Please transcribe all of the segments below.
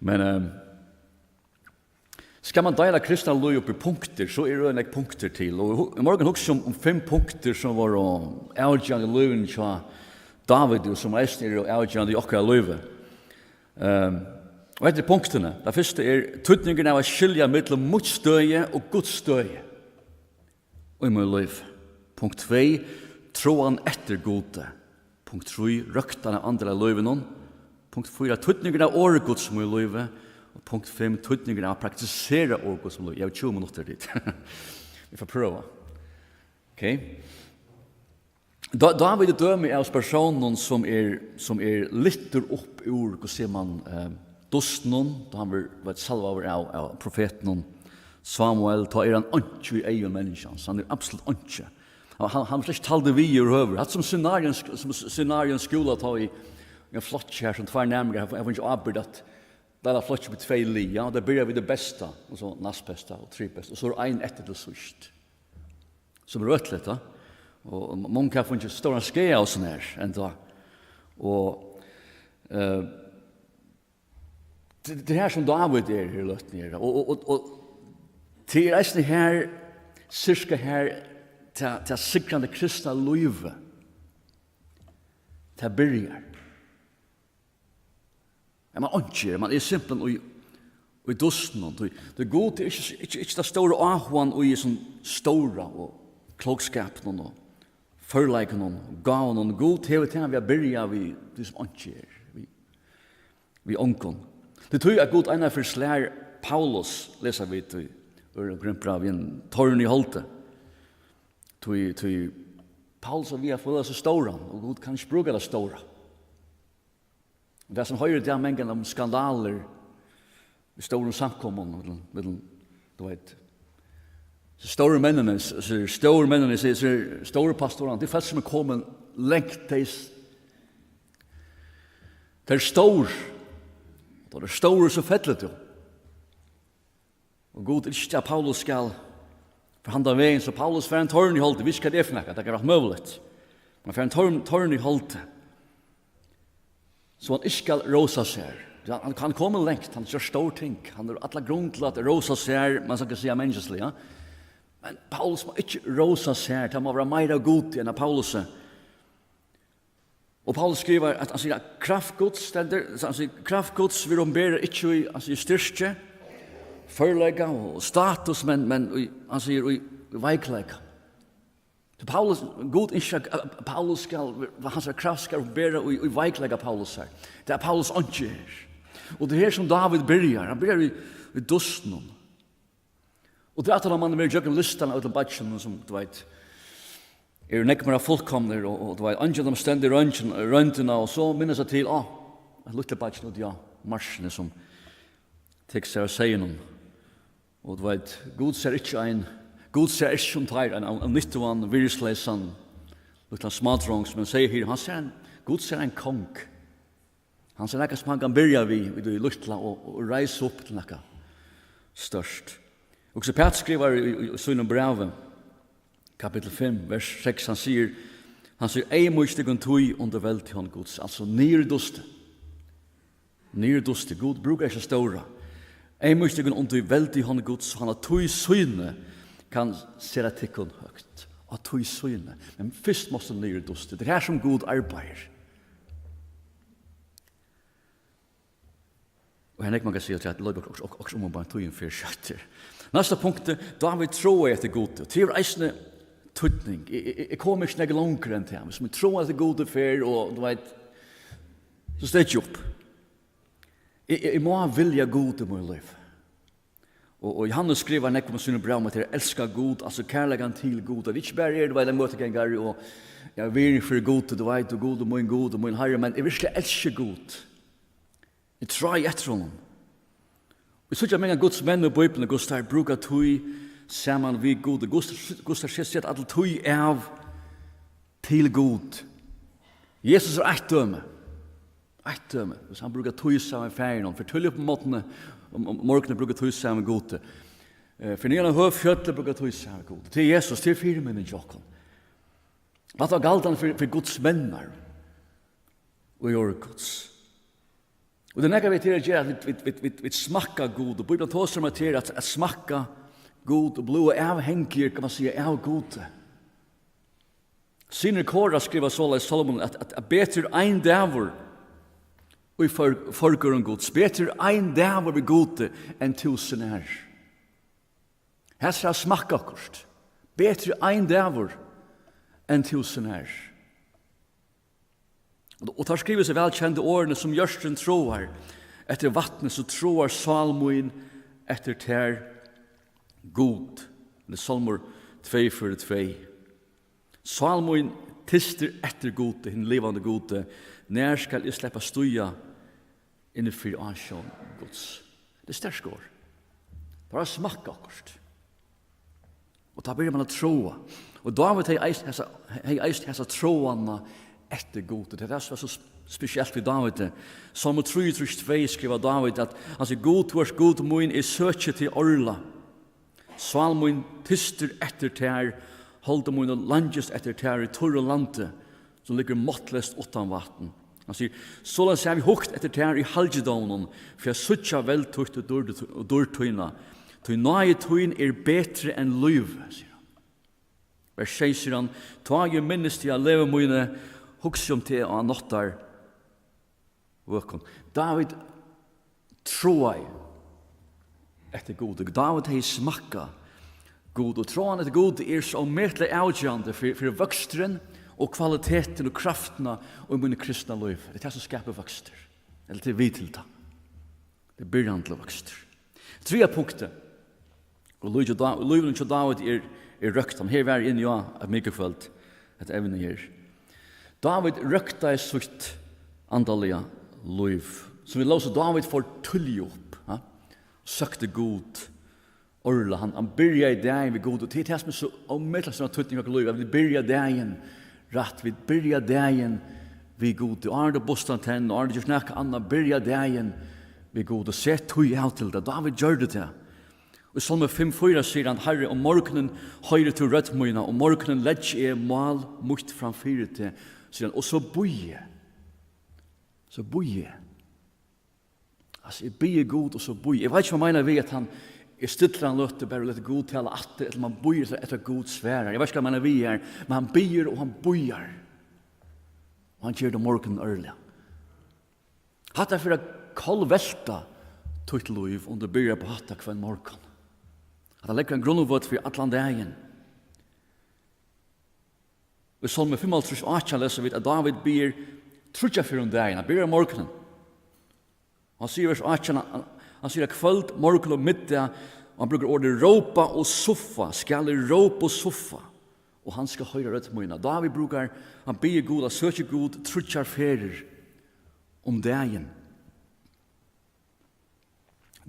Men ska man dela kristna liv upp i punkter så är det en punkter till. Och I morgon också om 5 punkter som var avgörande i liven till David som är avgörande i åkra livet. Och etter punktene, det første tydningen av å skilja mellom motstøye og godstøye. Og I min liv. Punkt 2, troen etter gode. Punkt 3, røktan av andre liven. Punkt 4, tydningen av åregods som I livet. Og punkt 5, tydningen av å praktisere åregods som I livet. Jeg har 20 minutter dit. Vi får prøve. Ok? Da vil jeg døme av personen som litter opp ur, hva ser man, Dostnon, da han var salva over av profeten Samuel, ta han ikke I egen menneskene, han absolutt ikke. Han flest talde vi I røver. Hatt som scenarien skola ta I en flott her, som 2 nærmere, jeg får ikke avbyrd at det flott på 2 li, ja, det begynner vi det beste, og så nast beste og 3 beste, og så en etter til sørst. Som røtlet, da. Og mange kan få ikke stora skea og sånn her, enda. Og det här som David här lött ner och till resten här cirka här till sikrande kristna liv till börjar. Man är simpelt och dusten och det går till inte det stora ahvan och I sån stora och klokskapen och förliken och gaven och god till vi börjar vi det som inte vi onkon. Det tror jag god ena för slär Paulus läser vi till Grimbra en torn I holte. Till Paulus vi har fått så stora och god kan spruga det stora. Det som höjer där mängden om skandaler I stora samkomman med du vet stora männen så stora pastorer det fast som kommer längt det stor då det stora så fettlet jo. Och god inte att Paulus skal förhandla vägen så Paulus för en torn I hållet. Vi ska det förnäka, det kan vara möjligt. Men för en torn I hållet så han inte ska rosa sig. Han kan komma längt, han gör stor ting. Han har alla grund till att rosa sig, man ska säga mänskligt, ja. Men Paulus må inte rosa sig, det må vara mer god än Paulus. Och Paulus skriver att han säger kraftgods, han säger kraftgods vill de bära inte I styrke, förlägga och status, men han säger I veiklägga. Så Paulus, god inte Paulus skal, hans kraft skal bära I veiklägga Paulus här. Det Paulus inte är. Och det här som David börjar, han börjar I dusten. Och det att man med jöken listan av batchen som du vet nekmera fullkomner och du vet angel de ständer röntina och så minns jag till ett litet batchen och ja marschen som texter säger någon och du vet god ser inte som tar en nyttoan virslesan lite smadrongs men säger här han ser god ser en kong. Han ser näka som han kan börja vid det lustla och rejsa upp till näka störst. Och så Pat skriver I sina brev kapitel 5 vers 6 han säger ej måste tog under väl till han Guds alltså nirduste god brukar inte stora ej måste under väl till han Guds han har tog syne kan se det till högt och tog syne men först måste nirduste det här som god arbetar. Och han man kan säga att det också om bara tog en för skötter. Nästa punkt David tror efter gode. Till reisne tutning. Jag kommer inte lägga långre än det. Som tror att det gode för och du vet så stäck upp. Jag må vilja gode i mitt liv. Och Johannes skriver när kommer sina brev att älska god, alltså kärleken till god. Det är inte bara det vad det möter en gång och jag vill för god du vet och god och min herre men jag vill älska god. Jag tror efter honom. Vi såg att många Guds män och Bibeln Gustav brukar tog samman vid god. Gustav säger att allt tog av till god. Jesus ett döme. Så han brukar tog samman färgen. För tull upp på måtten morgonen brukar tog samman god. För när han hör fjötler brukar tog samman god. Till Jesus, till 4 männen Jakob. Vad var galtan för Guds männar? Och gör Guds. Og det nekka vi til å gjøre at vi smakka god, og Bibelen tåser meg til at smakka god og blod avhengig, kan man si, av god. Synner Kåra skriver så i Solomon at betre ein dævor og i forgården gods, betre ein dævor vi gode enn 1000 her. Her skal smakka akkurat. Betre ein dævor enn 1000 her. Og tar skriver seg velkjente årene som Jørsten troar, etter vattnet så troar salmoen etter ter god. Det er Salmor 2:42. Salmoen tister etter gode, hinn levande gode. När skal jeg släppa stuja innenfor ansjån gods. Det er stersk år. Bara smakka akkurat. Og da blir man å troa. Og David hei eist hessa troanna etter gode. Det er det som er så spesielt ved David. Salmo 3:2 skriver David at han sier, god vårs god moin er søkje til orla. Salmoen tyster etter ter, holder moin og landjes etter ter i torre lande, som ligger måttlest utan vatten. Han sier, sånn ser vi hukt etter ter i halgjedånen, for jeg suttja veltukt og dårtøyna. Tøy nøye tøyn er betre enn liv, sier han. Vers 6 sier han, ta jeg minnes til jeg lever moine, hugsa til og nottar vøkon. David troai etter god. David hei smakka god. Og troan etter god er så omertelig avgjørende for vøkstren og kvaliteten og kraftene og i munne kristna liv. Det er det som skaper vøkster. Eller til vitilta. Det er byrjan til vøkster. Tredje punktet. Og livet til David er røkt. Han her var inn i et mikrofelt. Et evne her. David røkta i sutt andalige liv. Så vi låser David for tullig opp. Søkte god. Orla, han byrja i dagen ved god. Og det er det som er så omøtelig som har tøtning av liv. Vi byrja dagen rett. Vi byrja dagen ved god. Og Arne bostan tenn, og Arne gjør snakka anna. Byrja dagen ved god. Og se tøy av til det. David gjør det til. Og i Salme 5:4 sier han, Herre, om morgenen høyre til rødmøyna, og morgenen ledg er mal mukt framfyrir til, sier han, og så bøye. Så bøye. Altså, jeg bøye god, og så bøye. Jeg vet ikke hva mener vi at han er stiller han løtte, bare lette god til at det, eller man bøyer etter god sværer. Jeg vet ikke hva mener vi er, men han bøyer og han bøyer. Og han gjør det morgenen ørlig. Hatt er for å kolvelta tøyt liv, om det bøyer på hatta hver morgen. At han legger en grunnvått for atlan dagen. I Salme 5:8 leser vi at David ber trutja for dagen, han ber morgenen. Han sier vers 8, han sier at kvöld, morgen og middag, og han bruker ordet råpa og soffa, skal råpa og soffa, og han skal høyre rødmøyna. David brukar, han ber god, han søker god, trutja ferir om dagen.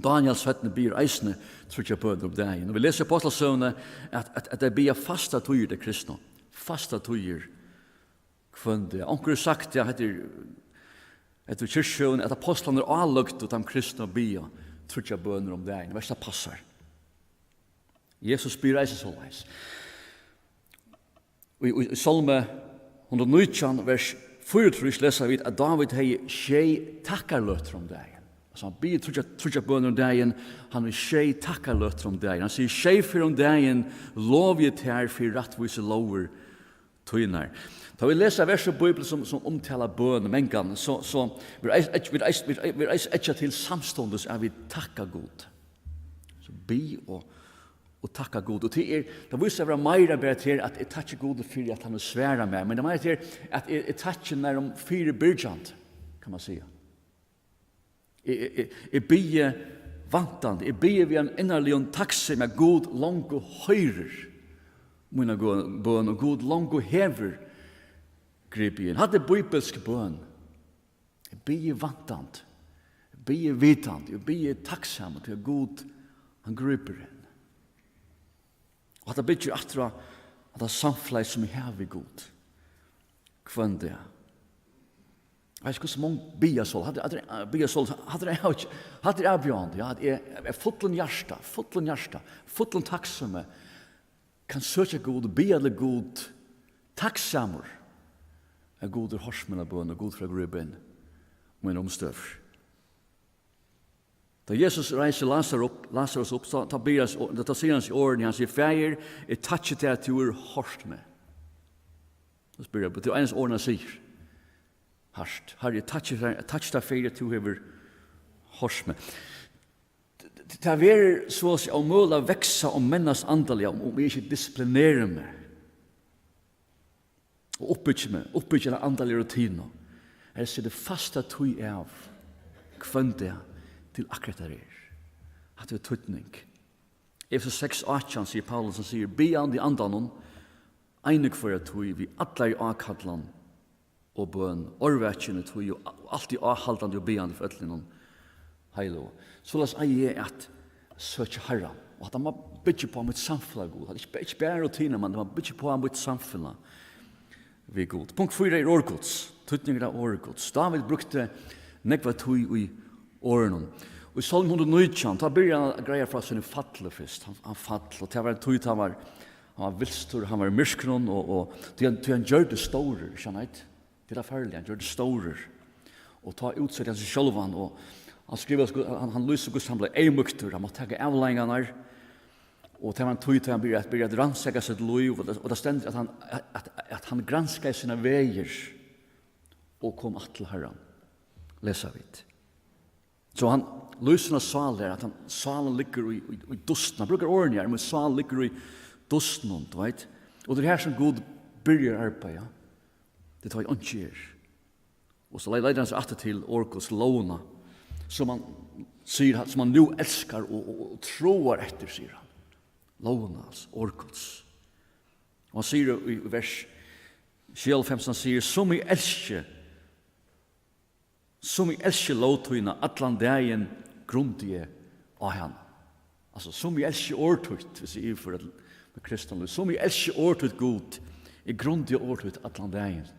Daniel 17 ber eisne trutja bøder om dagen. Og vi leser i Apostlesøvne at det ber fasta tøyer til kristne. Fasta tøyer kvønde. Onker sagt ja, etter kyrkjøen at apostlene er alløgt og de kristne ber trutja bøder om dagen. Hva passar? Jesus ber eisne såleis. I Salme 119 vers 4 leser vi at David hei tjei takkarløtter om dagen. Så han ber trutja bønner om dagen, han vil tjei takkarløtter om dagen. Han sier tjei for om dagen, lov jeg til for rettvise lover tøyner. Da vi leser verset i Bibelen som omtaler bønner, mengan, så vi er ikke til samståndes at vi takkar god. Så be og takka god. Og det viser være meira bare til at jeg takkar god for at han er sværa med, men det er meira til at jeg takkar når de fire byrjant, kan man sige. Jeg bygger vantande, jeg bygger vi en innerlig og takkse med god langt og høyrer mine bøn, og god langt og hever grip igjen. Hadde bibelsk bøn. Jeg bygger vantande, jeg bygger vitande, jeg bygger takksamme til god han griper inn. Og at det bygger atra at det er samfleis som jeg har ved god. Kvann det. Jeg vet ikke hvordan mange biasål, hadde det avbjørende, ja, er fotlen hjärsta, fotlen takksomme, kan søke god, biale god, takksammer, er god horsmen av bøn, og god fra gribben, min omstøver. Da Jesus reiser Lazarus upp, så tar sier hans i årene, han sier, «Fæger, jeg toucher til at du hårst med.» Så spør jeg, det eneste årene sier, «Harst, Herre, jeg toucher til fæger at du hårst med.» Det er så å si om mulig å vekse om mennesk andalig, om vi ikke disiplinerer meg, og oppbygge den andalige rutinen. Jeg ser det faste tog av kvendt til akkurat det at det tøytning. Efesos 6:18 sier Paulus, han sier, «Be an de andanon, einig for at tog vi atler avkallan og bøn, orvetjene tog og alltid avhaldande og beande for øtlinon heilo.» Så las jeg at søke Herren, og at han må bygge på mitt samfunn god. Det er ikke bare rutiner, men han må bygge på mitt samfunn vi god. Punkt 4 er årgods, tøytninger av årgods. David brukte nekva tog i årene. Og i Salm 119, da begynte han å greie fra sine fattle først. Han fattle, og det var en tog, han var vilstor, han var i myrskron, og han gjør det store, skjønner jeg? Det er farlig, han gjør det store. Og ta utsett han seg selv, og han skriver, han lyser hvordan han ble eimukter, han måtte ta avlengene, og det var en tog, han begynte å rannsake sitt liv, og det stender at han granskade sine veier, og kom til Herren. Leser vi det. Så han lyser av sal der, at salen ligger i dusten. Han bruker årene her, men salen ligger i dusten, du vet. Og det er her som Gud begynner arbeid, ja. Det tar jeg ikke gjør. Og så leder han seg atter til Orkos låna, som han sier, som han nå elsker og tror etter, sier han. Låna, altså, Orkos. Og han sier i vers 25, han sier, som jeg elsker lovtøyna, atlan dagen grundige av henne. Altså, som jeg elsker årtøyt, hvis jeg for det med kristne, som jeg elsker årtøyt god, er grundige årtøyt atlan dagen.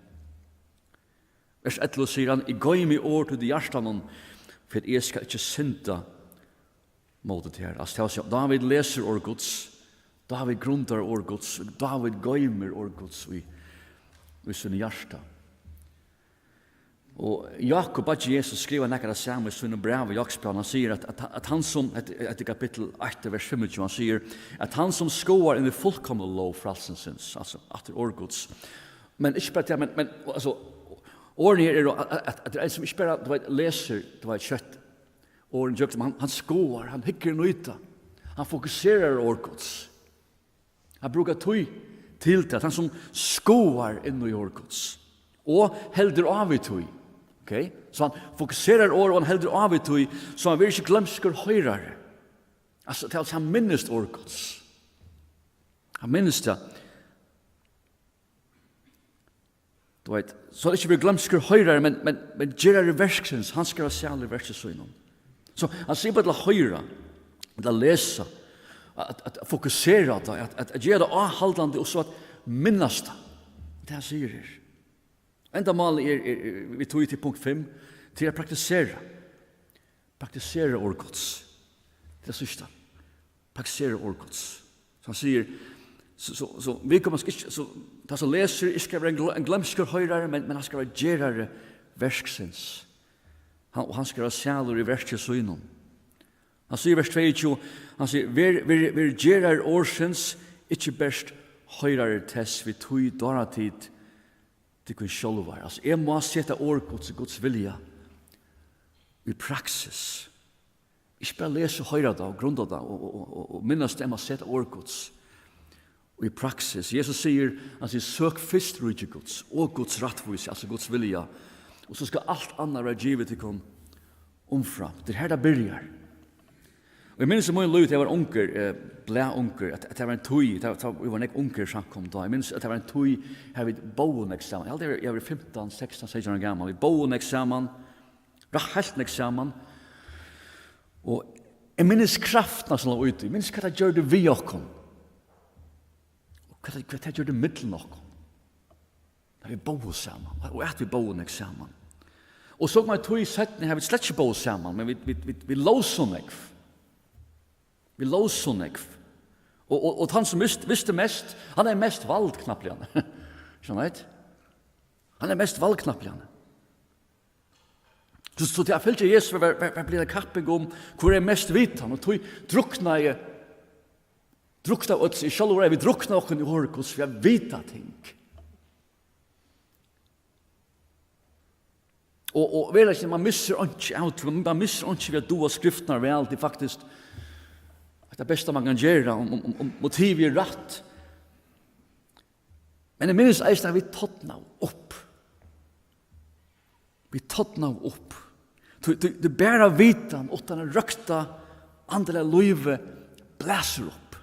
Vers 11 sier han, jeg går meg årtøyt i hjertan, for jeg skal ikke synda mot det her. Altså, David leser årgods, David grundar årgods, David går meg årgods i sin hjertan. Og Jakob, at Jesus skriver nekkert samme i sin brev i Jakobsbrevet, han sier at han som, etter kapittel 8, vers 25, han sier at han som skoar inn i fullkomne lov frelsensins, altså etter årgods. Men ikke bare det, men altså, årene her er at det er en som ikke bare, du vet, leser, du vet, kjøtt, årene gjør, men han skoar, han hikker nøyta, han fokuserer årgods. Han bruker tøy til det, han som skoar inn i årgods, og helder av i tøy. Okay? Så han fokuserar år og han heldur av i tøy, så han vil ikke glemsker høyrare. Altså, det er altså han minnest årgods. Han minnest det. Du vet, så han ikke vil glemsker høyrare, men gjerrar i verksins, han skal ha særlig verksesøynen. Så han sier bare til å høyra, til å lese, at fokusera det, at gjøre det avhaldande, og så at minnast det. Det han sier her. Enda mal vi tog til punkt 5, til å praktisere. Praktisere årgods. Det er sørste. Praktisere årgods. Så han sier, så vi kommer ikke, så det som leser, ikke skal være en glemsker høyrere, men han skal være gjerare verksins. Og han skal være sjaler i verksesøynen. Han sier vers 22, han sier, vi gjerare årsins, ikke best høyrere tess, vi tog daratid, til kun sjálvar. Altså, jeg må sette årgods og Guds vilja i praksis. Ikke bare lese høyre det og grunne det og minnes det, jeg må sette årgods og i praksis. Jesus sier, han sier, søk først rydde Guds og Guds rattvis, altså Guds vilja, og så skal alt annet være givet til kun omfram. Det er her det begynner. Og jeg minns mye løy, jeg var unker, ble unker, at det var en tøy, vi var nek unker samkom da. Jeg minns at det var en tøy her vid boen eksamen. Jeg var 15, 16, 16 år gammel. Vi boen eksamen, helt eksamen. Og jeg minns kraften som lå ute. Jeg minns hva det gjør det vi okkom. Og hva det gjør det middelen okkom. Da vi boen sammen, og at vi boen eksamen. Og så var tøy settene her, vi slett ikke boen sammen, men vi låser nekv. Vi lås så nekv. Og han som visste mest, han er mest valgt knappligane. Skjønner jeg? Han er mest valgt knappligane. Så det følte Jesus var blevet kapping om hvor mest vitan, og tog drukna oss, i sjálfur vi drukna okken i Orgos, vi har vita ting. Og vel ikke, man misser ikke out, man misser ikke ved å doa skriftene vel, det faktisk det beste man kan gjøre, om motivet er rett. Men jeg minnes eisen vi tåttna opp. Vi tåttna opp. Det bæra vitan, utan å røkta andre løyve, blæser opp.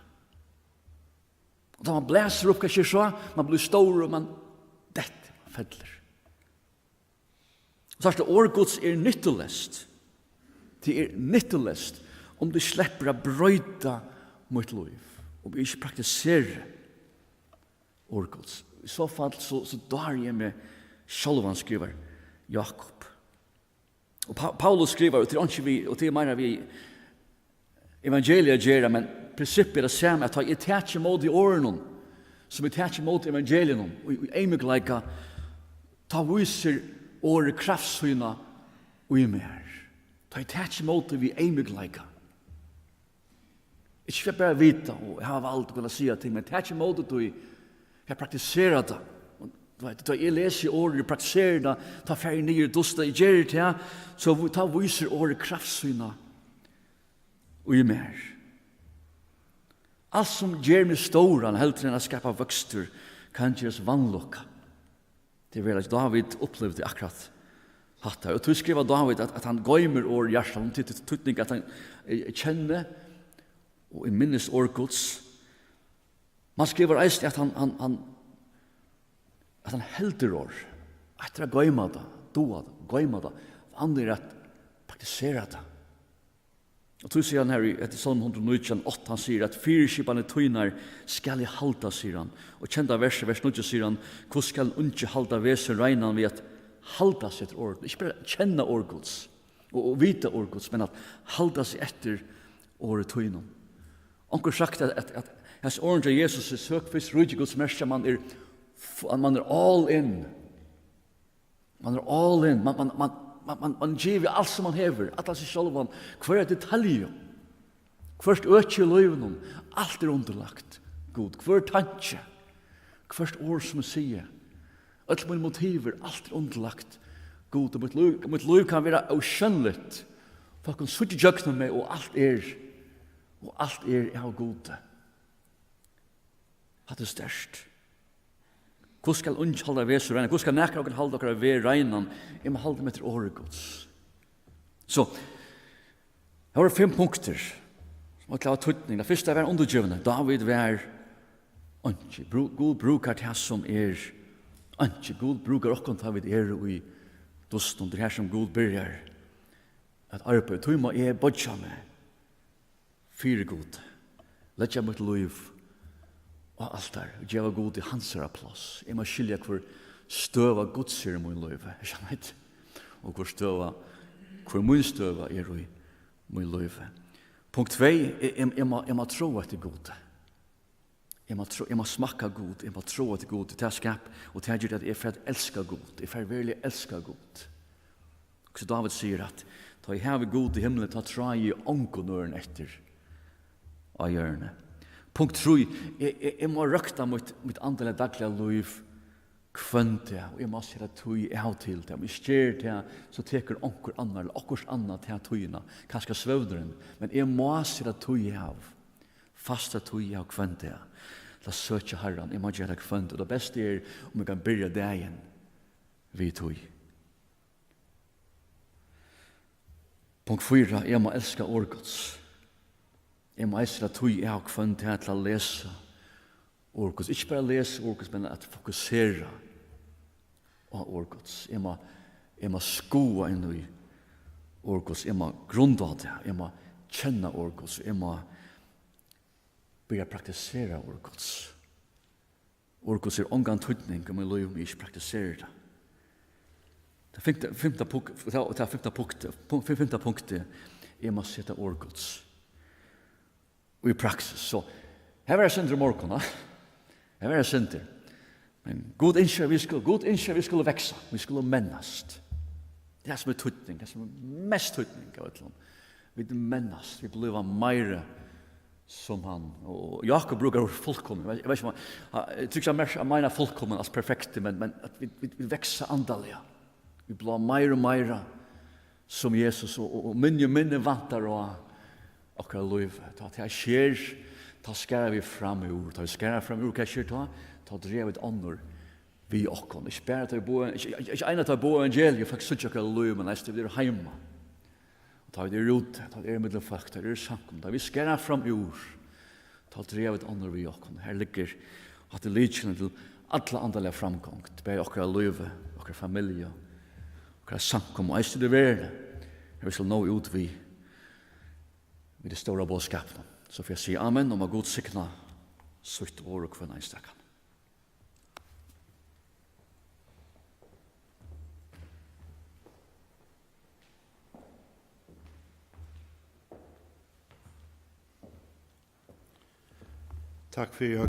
Og da man blæser opp, hva skjer så? Man blir stor, og man detter, man fettler. Så er det årgods nyttelest. Det nyttelest om du slipper å brøyta mot liv, og vi ikke praktiserer årgods. I så fall så drar jeg med sjálvan skriver Jakob. Og Paulus skriver, og til mener vi evangeliet gjør, men prinsippet det samme, at jeg tar ikke mot i årene, som jeg tar ikke mot evangeliet, og i emigleika, ta viser året kraftsyna og i mer. Ta jeg tar ikke mot vi emigleika. Ikke for bare vite, og jeg har valgt å kunne si ting, men tar ikke mot det, jeg praktiserer det. Da jeg leser året, jeg praktiserer det, ta ferdig nye duster, jeg gjør det, så ta viser året kraftsyna og i mer. Alt som gjør meg stor, helt enn å skapa vøkster, kan gjøres vannlokka. Det er vel at David opplevde akkurat hatt det. Og du skriver David at han gøymer året hjertet, til tutning at han kjenner, og i minnes årgods. Man skriver eist at han helder år, etter å gøyma det, doa det, gøyma det, andre er at praktisera det. Og så sier han her etter Salm 119, han sier at fyrskipane tøynar skal jeg halda, sier han. Og kjenta vers 9 sier han, hvor skal han ikke halda vese regnan ved at halda sitt ord, ikke bare kjenne årgods, og vite årgods, men at halda seg etter året tøynan. Onker sagt at hans åren til Jesus er søkvis rydgjegods merke, man er all in. Man er all in. Man giver alt som man hever, alt seg selv, hver detalj, hvert øke i løyven, alt er underlagt god, hver tanke, hvert ord som jeg sier, alt mine motiver, alt er underlagt god, og mitt liv kan være avskjønnelig, for jeg kan sutte jøkne meg, og alt er av gode. Det er størst. Hvor skal unge halda veser regnen? Hvor skal nekra og halda okra ved regnen? Jeg må halda meg til året gods. Så, det var 5 punkter som var klart tøytning. Det første var undergjøvende. David var unge. God brukar til som unge. God brukar okkon David i dosten. Det her som God byrjar at arbeid. Tøy må jeg bodja meg. 4 god. Letja mitt liv og alt der, og gjeva god i hans plass. Jeg må skilja hvor støva Guds er i min liv, og hvor min støva er i min liv. Punkt 2, jeg må tro at det er god. Jeg må smakka god, jeg må tro at det er god, det er skap, og det er gjør at jeg får elska god, jeg får virkelig elska god. Så David sier at, da jeg har god i himmelen, ta tra i onkonøren etter av hjørnet. Punkt 3, jeg må røkta mitt andelig daglige liv kvønte, og jeg må se at tog jeg av til det. Om jeg styrer det, så teker onker annar, eller okkurs annar til togene, kanskje svøvderen, men jeg må se at tog jeg av, fast at tog jeg av kvønte. La søkje Herren, jeg må gjøre kvønte, og det beste er om jeg kan byrja dagen vid tog. Punkt 4, jeg må elska årgods. Jeg må eisra tog jeg har kvann til å lese årgods. Ikke bare lese årgods, men at fokusera på årgods. Jeg må skoa inn i årgods. Jeg må grunda det. Jeg må kjenne årgods. Jeg må begynne praktisera årgods. Årgods er omgang tøytning om jeg løy om jeg ikke praktiserer det. Det femte punktet, jeg må sette årgods. Og i praksis. Så her var jeg synder i morgen. Her var jeg synder. Men god innskjer vi skulle veksa. Vi skulle mennast. Det som tøtning, det som mest tøtning av et land. Vi mennast, vi blir meire som han. Og Jakob brukar fullkommen. Jeg vet ikke om jeg tykker mer meina fullkommen als perfekte, men at vi vekser andaliga. Vi blir meire og meire som Jesus, og minne vantar og akkurat liv. Ta til jeg skjer, ta skærer vi fram ur. Ta vi skærer fram ur, hva skjer ta? Ta drevet ånder vi okkon. Ikke bare ta bo, ikke ena ta bo evangeliet, faktisk sutt akkurat liv, men nesten vi er heima. Ta vi det rute, ta vi det middel folk, ta vi det samkom, ta vi skærer fram ur. Ta drevet ånder vi okkon. Her ligger at det lidkjene til alle andalige framgång. Det er akkurat liv, akkurat familie, akkurat samkom, og eist det verde. Jeg vil nå ut vi det stora bådskapen. Så får jeg si amen, og må god sikna sutt år og kvinna i stakkan. Takk for